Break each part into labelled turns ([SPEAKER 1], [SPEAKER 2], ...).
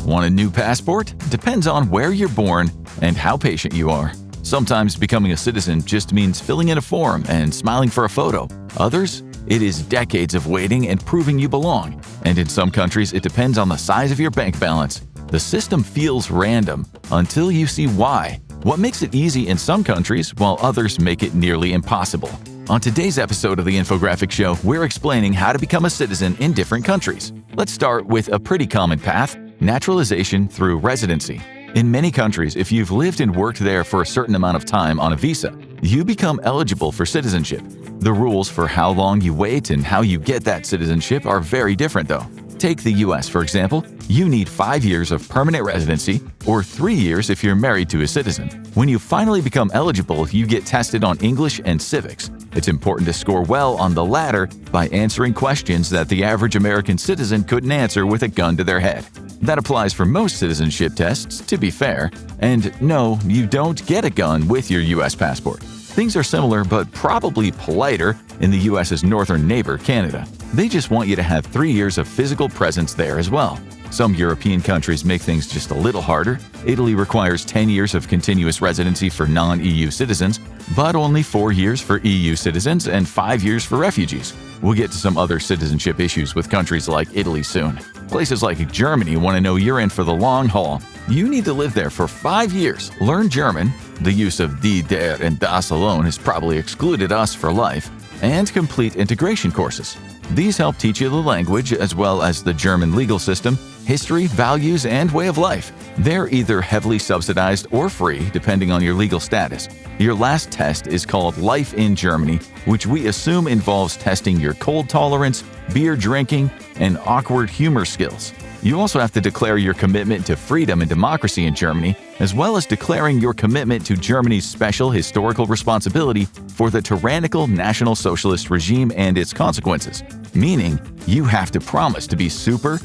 [SPEAKER 1] Want a new passport? Depends on where you're born and how patient you are. Sometimes becoming a citizen just means filling in a form and smiling for a photo. Others, it is decades of waiting and proving you belong. And in some countries, it depends on the size of your bank balance. The system feels random until you see why. What makes it easy in some countries while others make it nearly impossible. On today's episode of the Infographic Show, we're explaining how to become a citizen in different countries. Let's start with a pretty common path: naturalization through residency. In many countries, if you've lived and worked there for a certain amount of time on a visa, you become eligible for citizenship. The rules for how long you wait and how you get that citizenship are very different though. Take the US, for example. You need 5 years of permanent residency or 3 years if you're married to a citizen. When you finally become eligible, you get tested on English and civics. It's important to score well on the latter by answering questions that the average American citizen couldn't answer with a gun to their head. That applies for most citizenship tests, to be fair. And no, you don't get a gun with your US passport. Things are similar but probably politer in the US's northern neighbor, Canada. They just want you to have 3 years of physical presence there as well. Some European countries make things just a little harder. Italy requires 10 years of continuous residency for non-EU citizens, but only 4 years for EU citizens and 5 years for refugees. We'll get to some other citizenship issues with countries like Italy soon. Places like Germany want to know you're in for the long haul. You need to live there for 5 years, learn German, the use of die, der, and das alone has probably excluded us for life, and complete integration courses. These help teach you the language as well as the German legal system, history, values, and way of life. They're either heavily subsidized or free, depending on your legal status. Your last test is called Life in Germany, which we assume involves testing your cold tolerance, beer drinking, and awkward humor skills. You also have to declare your commitment to freedom and democracy in Germany, as well as declaring your commitment to Germany's special historical responsibility for the tyrannical National Socialist regime and its consequences. Meaning, you have to promise to be super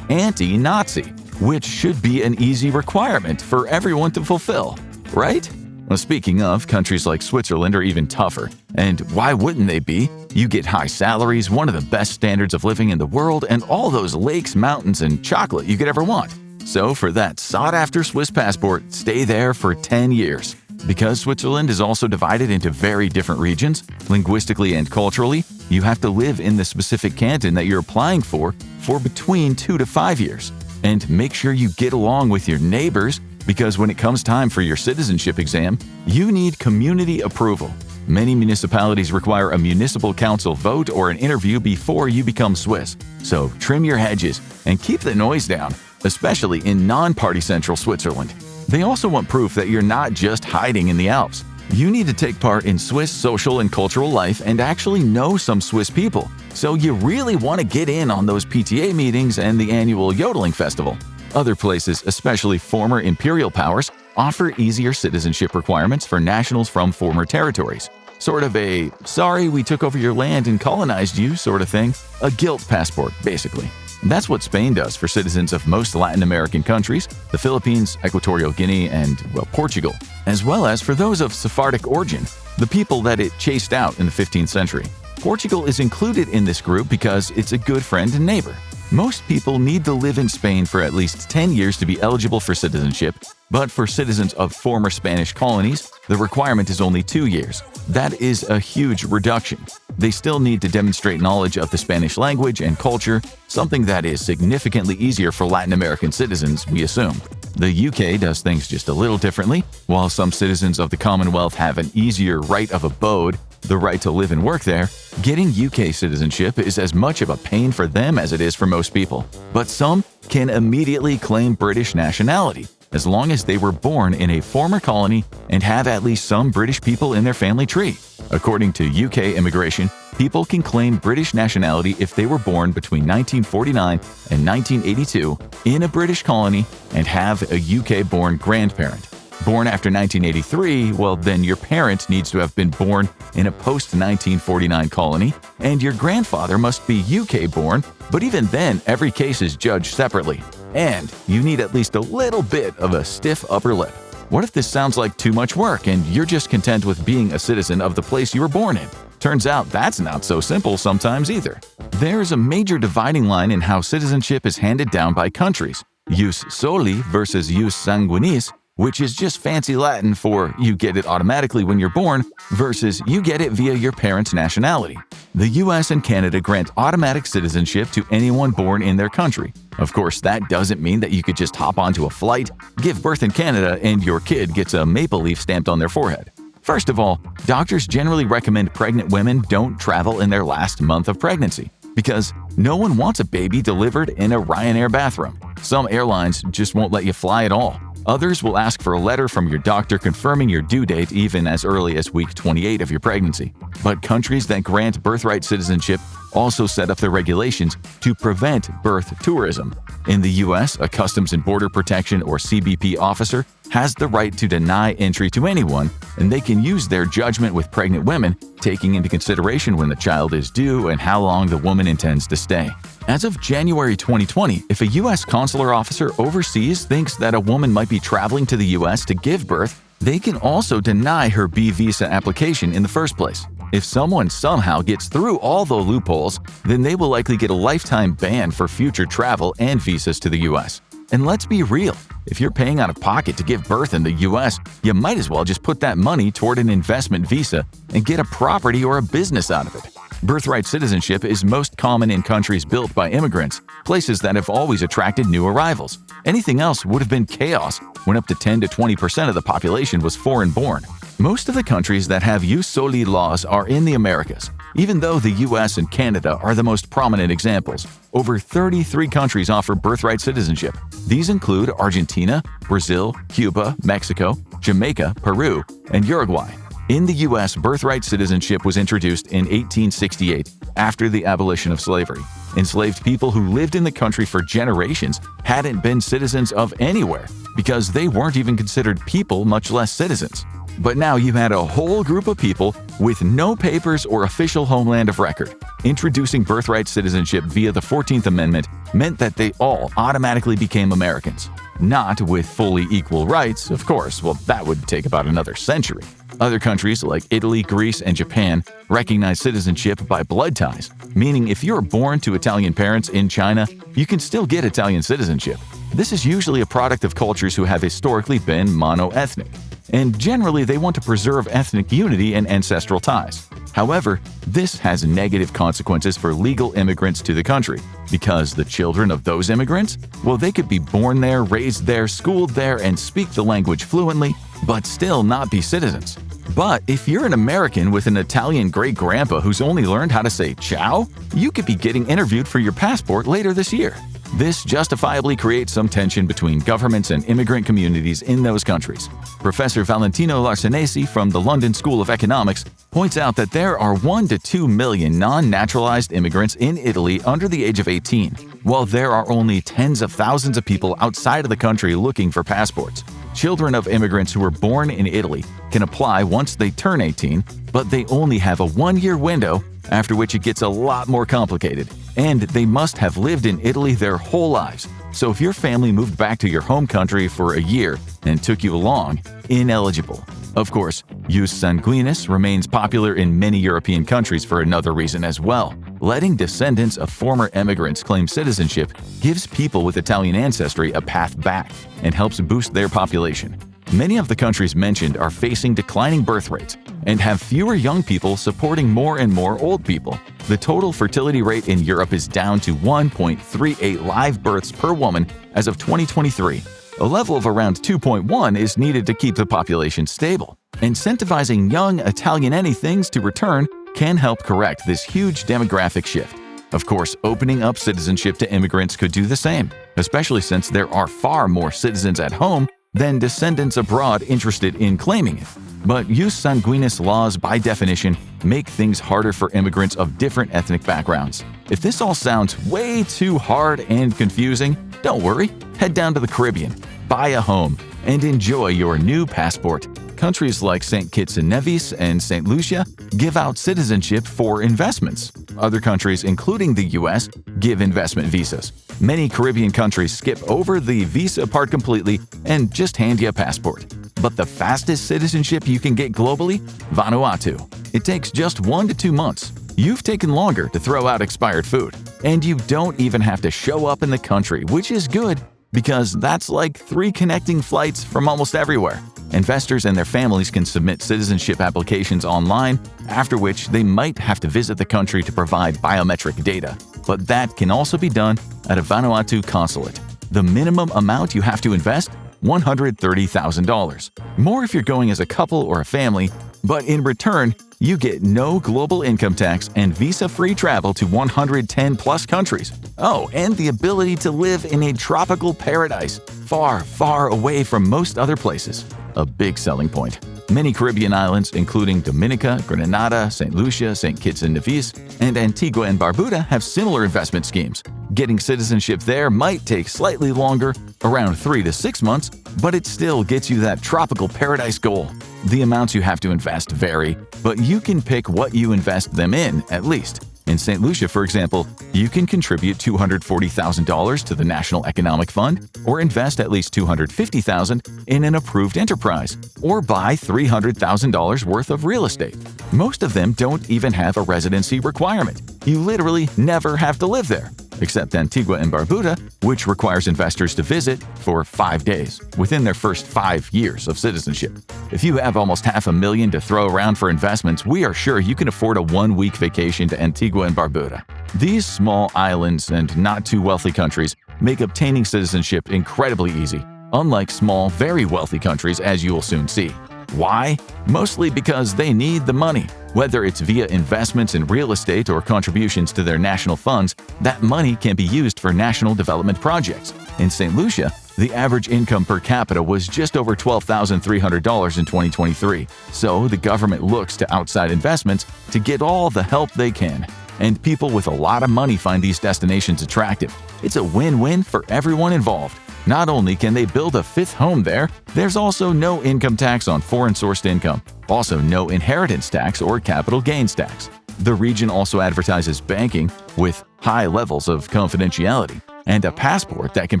[SPEAKER 1] anti-Nazi, which should be an easy requirement for everyone to fulfill, right? Well, speaking of, countries like Switzerland are even tougher. And why wouldn't they be? You get high salaries, one of the best standards of living in the world, and all those lakes, mountains, and chocolate you could ever want. So for that sought-after Swiss passport, stay there for 10 years. Because Switzerland is also divided into very different regions, linguistically and culturally, you have to live in the specific canton that you're applying for between 2 to 5 years. And make sure you get along with your neighbors, because when it comes time for your citizenship exam, you need community approval. Many municipalities require a municipal council vote or an interview before you become Swiss. So trim your hedges and keep the noise down, especially in non-party central Switzerland. They also want proof that you're not just hiding in the Alps. You need to take part in Swiss social and cultural life and actually know some Swiss people. So you really want to get in on those PTA meetings and the annual yodeling festival. Other places, especially former imperial powers, offer easier citizenship requirements for nationals from former territories. Sort of a, sorry we took over your land and colonized you sort of thing. A guilt passport, basically. That's what Spain does for citizens of most Latin American countries, the Philippines, Equatorial Guinea, and, Portugal, as well as for those of Sephardic origin, the people that it chased out in the 15th century. Portugal is included in this group because it's a good friend and neighbor. Most people need to live in Spain for at least 10 years to be eligible for citizenship, but for citizens of former Spanish colonies, the requirement is only 2 years. That is a huge reduction. They still need to demonstrate knowledge of the Spanish language and culture, something that is significantly easier for Latin American citizens, we assume. The UK does things just a little differently. While some citizens of the Commonwealth have an easier right of abode, the right to live and work there, getting UK citizenship is as much of a pain for them as it is for most people. But some can immediately claim British nationality, as long as they were born in a former colony and have at least some British people in their family tree. According to UK immigration, people can claim British nationality if they were born between 1949 and 1982 in a British colony and have a UK-born grandparent. Born after 1983, well, then your parent needs to have been born in a post-1949 colony, and your grandfather must be UK-born, but even then, every case is judged separately. And you need at least a little bit of a stiff upper lip. What if this sounds like too much work and you're just content with being a citizen of the place you were born in? Turns out that's not so simple sometimes either. There's a major dividing line in how citizenship is handed down by countries. Jus soli versus jus sanguinis, which is just fancy Latin for you get it automatically when you're born versus you get it via your parents' nationality. The US and Canada grant automatic citizenship to anyone born in their country. Of course, that doesn't mean that you could just hop onto a flight, give birth in Canada, and your kid gets a maple leaf stamped on their forehead. First of all, doctors generally recommend pregnant women don't travel in their last month of pregnancy because no one wants a baby delivered in a Ryanair bathroom. Some airlines just won't let you fly at all. Others will ask for a letter from your doctor confirming your due date even as early as week 28 of your pregnancy. But countries that grant birthright citizenship also set up their regulations to prevent birth tourism. In the US, a Customs and Border Protection or CBP officer has the right to deny entry to anyone, and they can use their judgment with pregnant women, taking into consideration when the child is due and how long the woman intends to stay. As of January 2020, if a U.S. consular officer overseas thinks that a woman might be traveling to the U.S. to give birth, they can also deny her B visa application in the first place. If someone somehow gets through all the loopholes, then they will likely get a lifetime ban for future travel and visas to the U.S. And let's be real, if you're paying out of pocket to give birth in the U.S., you might as well just put that money toward an investment visa and get a property or a business out of it. Birthright citizenship is most common in countries built by immigrants, places that have always attracted new arrivals. Anything else would have been chaos when up to 10 to 20% of the population was foreign-born. Most of the countries that have jus soli laws are in the Americas. Even though the US and Canada are the most prominent examples, over 33 countries offer birthright citizenship. These include Argentina, Brazil, Cuba, Mexico, Jamaica, Peru, and Uruguay. In the US, birthright citizenship was introduced in 1868 after the abolition of slavery. Enslaved people who lived in the country for generations hadn't been citizens of anywhere because they weren't even considered people, much less citizens. But now you had a whole group of people with no papers or official homeland of record. Introducing birthright citizenship via the 14th Amendment meant that they all automatically became Americans. Not with fully equal rights, of course, well, that would take about another century. Other countries like Italy, Greece, and Japan recognize citizenship by blood ties, meaning if you're born to Italian parents in China, you can still get Italian citizenship. This is usually a product of cultures who have historically been monoethnic, and generally they want to preserve ethnic unity and ancestral ties. However, this has negative consequences for legal immigrants to the country, because the children of those immigrants, well, they could be born there, raised there, schooled there, and speak the language fluently, but still not be citizens. But if you're an American with an Italian great-grandpa who's only learned how to say ciao, you could be getting interviewed for your passport later this year. This justifiably creates some tension between governments and immigrant communities in those countries. Professor Valentino Larsenesi from the London School of Economics points out that there are 1 to 2 million non-naturalized immigrants in Italy under the age of 18, while there are only tens of thousands of people outside of the country looking for passports. Children of immigrants who were born in Italy can apply once they turn 18, but they only have a 1-year window, after which it gets a lot more complicated. And they must have lived in Italy their whole lives. So if your family moved back to your home country for a year and took you along, ineligible. Of course, jus sanguinis remains popular in many European countries for another reason as well. Letting descendants of former immigrants claim citizenship gives people with Italian ancestry a path back and helps boost their population. Many of the countries mentioned are facing declining birth rates and have fewer young people supporting more and more old people. The total fertility rate in Europe is down to 1.38 live births per woman as of 2023. A level of around 2.1 is needed to keep the population stable. Incentivizing young Italian anythings to return can help correct this huge demographic shift. Of course, opening up citizenship to immigrants could do the same, especially since there are far more citizens at home than descendants abroad interested in claiming it. But jus sanguinis laws, by definition, make things harder for immigrants of different ethnic backgrounds. If this all sounds way too hard and confusing, don't worry. Head down to the Caribbean, buy a home, and enjoy your new passport. Countries like St. Kitts and Nevis and St. Lucia give out citizenship for investments. Other countries, including the US, give investment visas. Many Caribbean countries skip over the visa part completely and just hand you a passport. But the fastest citizenship you can get globally? Vanuatu. It takes just 1 to 2 months. You've taken longer to throw out expired food. And you don't even have to show up in the country, which is good. because that's like 3 connecting flights from almost everywhere. Investors and their families can submit citizenship applications online, after which they might have to visit the country to provide biometric data. But that can also be done at a Vanuatu consulate. The minimum amount you have to invest? $130,000. More if you're going as a couple or a family, but in return, you get no global income tax and visa-free travel to 110-plus countries. Oh, and the ability to live in a tropical paradise, far, far away from most other places. A big selling point. Many Caribbean islands, including Dominica, Grenada, St. Lucia, St. Kitts and Nevis, and Antigua and Barbuda, have similar investment schemes. Getting citizenship there might take slightly longer, around 3 to 6 months, but it still gets you that tropical paradise goal. The amounts you have to invest vary, but you can pick what you invest them in, at least. In St. Lucia, for example, you can contribute $240,000 to the National Economic Fund, or invest at least $250,000 in an approved enterprise, or buy $300,000 worth of real estate. Most of them don't even have a residency requirement. You literally never have to live there, except Antigua and Barbuda, which requires investors to visit for 5 days within their first 5 years of citizenship. If you have almost $500,000 to throw around for investments, we are sure you can afford a 1-week vacation to Antigua and Barbuda. These small islands and not too wealthy countries make obtaining citizenship incredibly easy, unlike small, very wealthy countries, as you will soon see. Why? Mostly because they need the money. Whether it's via investments in real estate or contributions to their national funds, that money can be used for national development projects. In St. Lucia, the average income per capita was just over $12,300 in 2023, so the government looks to outside investments to get all the help they can. And people with a lot of money find these destinations attractive. It's a win-win for everyone involved. Not only can they build a 5th home there, there's also no income tax on foreign-sourced income, also no inheritance tax or capital gains tax. The region also advertises banking with high levels of confidentiality and a passport that can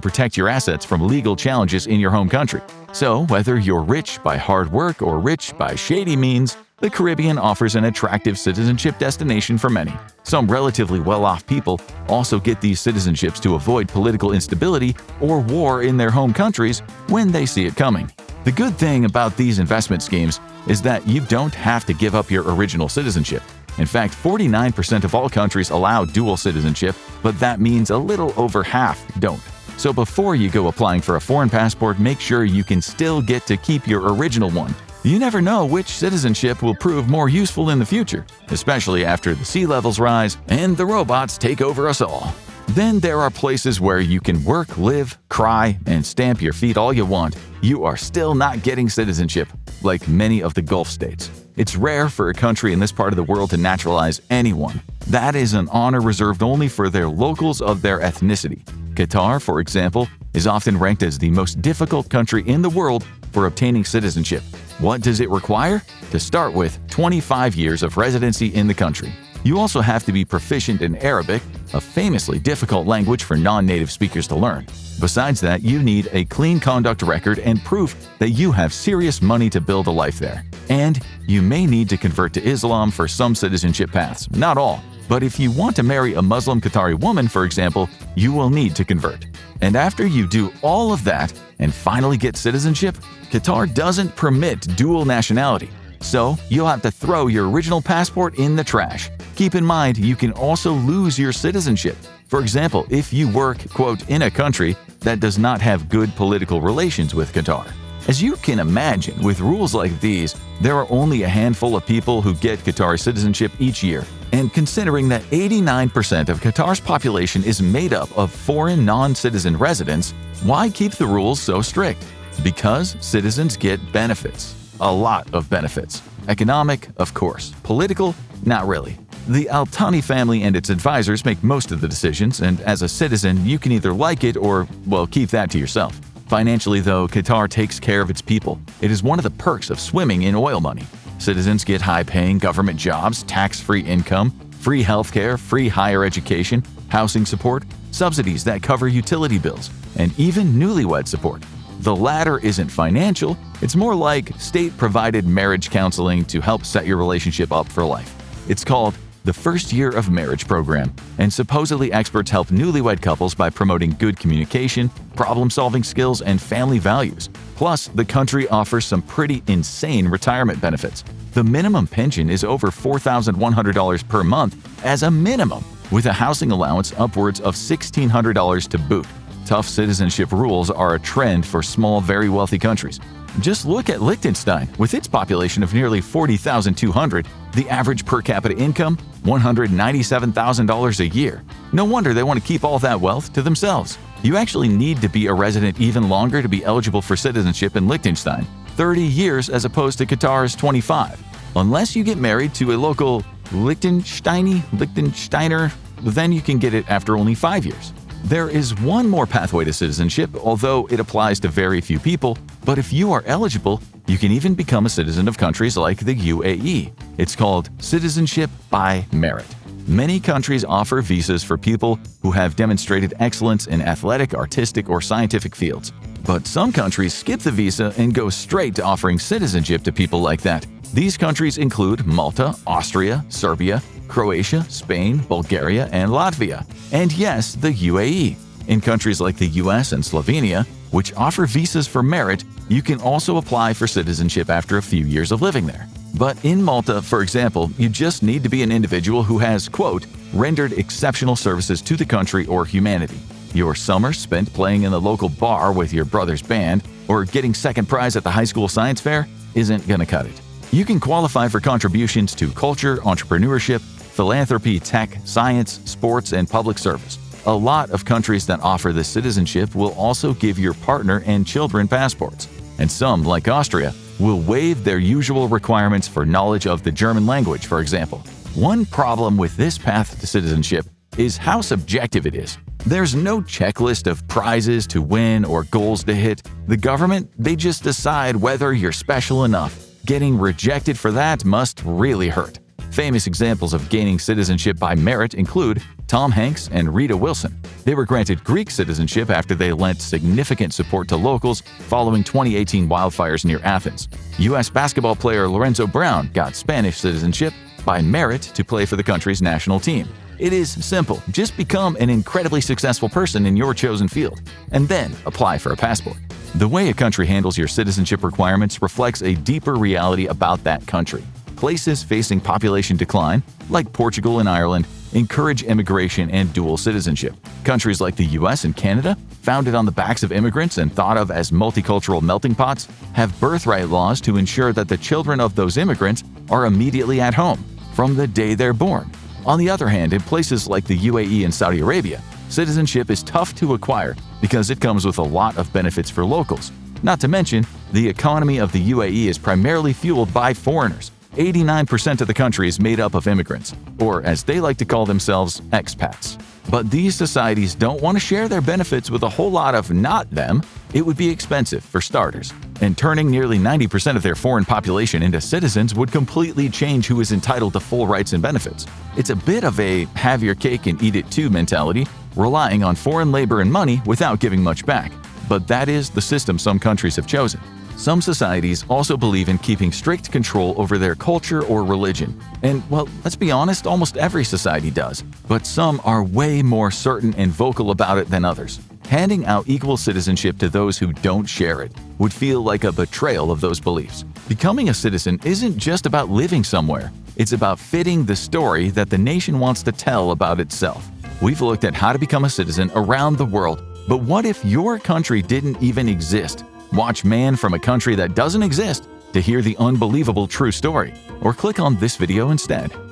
[SPEAKER 1] protect your assets from legal challenges in your home country. So, whether you're rich by hard work or rich by shady means, the Caribbean offers an attractive citizenship destination for many. Some relatively well-off people also get these citizenships to avoid political instability or war in their home countries when they see it coming. The good thing about these investment schemes is that you don't have to give up your original citizenship. In fact, 49% of all countries allow dual citizenship, but that means a little over half don't. So before you go applying for a foreign passport, make sure you can still get to keep your original one. You never know which citizenship will prove more useful in the future, especially after the sea levels rise and the robots take over us all. Then there are places where you can work, live, cry, and stamp your feet all you want. You are still not getting citizenship, like many of the Gulf states. It's rare for a country in this part of the world to naturalize anyone. That is an honor reserved only for their locals of their ethnicity. Qatar, for example, is often ranked as the most difficult country in the world for obtaining citizenship. What does it require? To start with, 25 years of residency in the country. You also have to be proficient in Arabic, a famously difficult language for non-native speakers to learn. Besides that, you need a clean conduct record and proof that you have serious money to build a life there. And you may need to convert to Islam for some citizenship paths, not all. But if you want to marry a Muslim Qatari woman, for example, you will need to convert. And after you do all of that and finally get citizenship, Qatar doesn't permit dual nationality. So you'll have to throw your original passport in the trash. Keep in mind, you can also lose your citizenship. For example, if you work, quote, in a country that does not have good political relations with Qatar. As you can imagine, with rules like these, there are only a handful of people who get Qatar citizenship each year. And considering that 89% of Qatar's population is made up of foreign non-citizen residents, why keep the rules so strict? Because citizens get benefits. A lot of benefits. Economic, of course. Political, not really. The Al Thani family and its advisors make most of the decisions, and as a citizen, you can either like it or, well, keep that to yourself. Financially, though, Qatar takes care of its people. It is one of the perks of swimming in oil money. Citizens get high-paying government jobs, tax-free income, free healthcare, free higher education, housing support, subsidies that cover utility bills, and even newlywed support. The latter isn't financial, it's more like state-provided marriage counseling to help set your relationship up for life. It's called the first year of marriage program, and supposedly experts help newlywed couples by promoting good communication, problem-solving skills, and family values. Plus, the country offers some pretty insane retirement benefits. The minimum pension is over $4,100 per month as a minimum, with a housing allowance upwards of $1,600 to boot. Tough citizenship rules are a trend for small, very wealthy countries. Just look at Liechtenstein. With its population of nearly 40,200, the average per capita income, $197,000 a year. No wonder they want to keep all that wealth to themselves. You actually need to be a resident even longer to be eligible for citizenship in Liechtenstein, 30 years as opposed to Qatar's 25. Unless you get married to a local Liechtensteiner, then you can get it after only 5 years. There is one more pathway to citizenship, although it applies to very few people, but if you are eligible, you can even become a citizen of countries like the UAE. It's called Citizenship by Merit. Many countries offer visas for people who have demonstrated excellence in athletic, artistic, or scientific fields. But some countries skip the visa and go straight to offering citizenship to people like that. These countries include Malta, Austria, Serbia, Croatia, Spain, Bulgaria, and Latvia. And yes, the UAE. In countries like the US and Slovenia, which offer visas for merit, you can also apply for citizenship after a few years of living there. But in Malta, for example, you just need to be an individual who has, quote, rendered exceptional services to the country or humanity. Your summer spent playing in the local bar with your brother's band or getting second prize at the high school science fair isn't gonna cut it. You can qualify for contributions to culture, entrepreneurship, philanthropy, tech, science, sports, and public service. A lot of countries that offer this citizenship will also give your partner and children passports. And some, like Austria, will waive their usual requirements for knowledge of the German language, for example. One problem with this path to citizenship is how subjective it is. There's no checklist of prizes to win or goals to hit. The government, they just decide whether you're special enough. Getting rejected for that must really hurt. Famous examples of gaining citizenship by merit include Tom Hanks and Rita Wilson. They were granted Greek citizenship after they lent significant support to locals following 2018 wildfires near Athens. U.S. basketball player Lorenzo Brown got Spanish citizenship by merit to play for the country's national team. It is simple. Just become an incredibly successful person in your chosen field, and then apply for a passport. The way a country handles your citizenship requirements reflects a deeper reality about that country. Places facing population decline, like Portugal and Ireland, encourage immigration and dual citizenship. Countries like the US and Canada, founded on the backs of immigrants and thought of as multicultural melting pots, have birthright laws to ensure that the children of those immigrants are immediately at home from the day they're born. On the other hand, in places like the UAE and Saudi Arabia, citizenship is tough to acquire because it comes with a lot of benefits for locals. Not to mention, the economy of the UAE is primarily fueled by foreigners. 89% of the country is made up of immigrants, or as they like to call themselves, expats. But these societies don't want to share their benefits with a whole lot of not them. It would be expensive, for starters. And turning nearly 90% of their foreign population into citizens would completely change who is entitled to full rights and benefits. It's a bit of a have your cake and eat it too mentality, relying on foreign labor and money without giving much back. But that is the system some countries have chosen. Some societies also believe in keeping strict control over their culture or religion. And, well, let's be honest, almost every society does. But some are way more certain and vocal about it than others. Handing out equal citizenship to those who don't share it would feel like a betrayal of those beliefs. Becoming a citizen isn't just about living somewhere. It's about fitting the story that the nation wants to tell about itself. We've looked at how to become a citizen around the world, but what if your country didn't even exist? Watch Man from a Country That Doesn't Exist to hear the unbelievable true story, or click on this video instead.